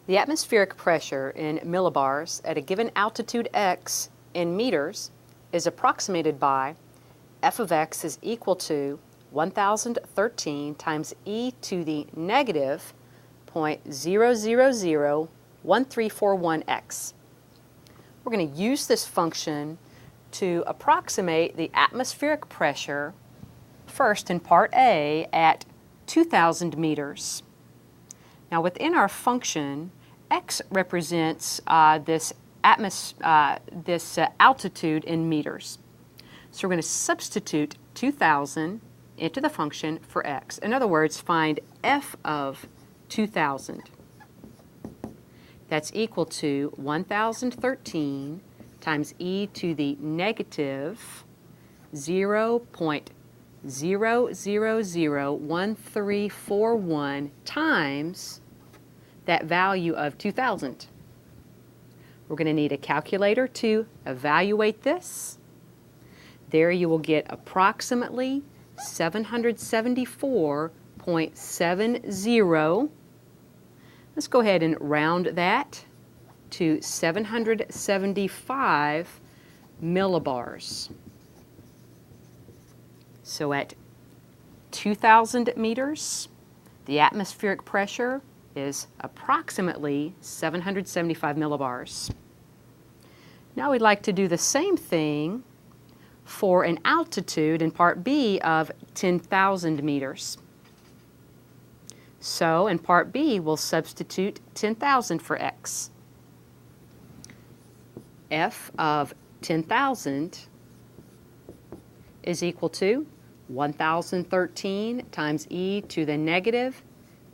The atmospheric pressure in millibars at a given altitude x in meters is approximated by f of x is equal to 1013 times e to the negative 0.0001341x. We're going to use this function to approximate the atmospheric pressure first in part A at 2,000 meters. Now within our function, x represents this altitude in meters. So we're going to substitute 2,000 into the function for x. In other words, find f of 2,000. That's equal to 1,013 times e to the negative 0.0001341 times that value of 2,000. We're going to need a calculator to evaluate this. There you will get approximately 774.70. Let's go ahead and round that to 775 millibars. So at 2,000 meters, the atmospheric pressure is approximately 775 millibars. Now we'd like to do the same thing for an altitude in part B of 10,000 meters. So in part B, we'll substitute 10,000 for x. F of 10,000 is equal to 1,013 times e to the negative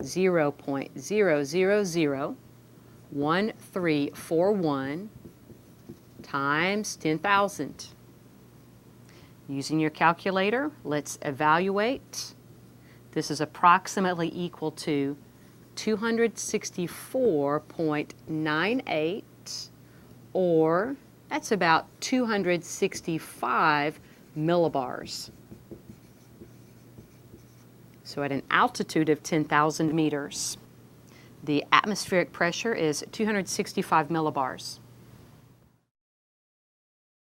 0.0001341 times 10,000. Using your calculator, let's evaluate. This is approximately equal to 264.98, or that's about 265 millibars. So at an altitude of 10,000 meters, the atmospheric pressure is 265 millibars.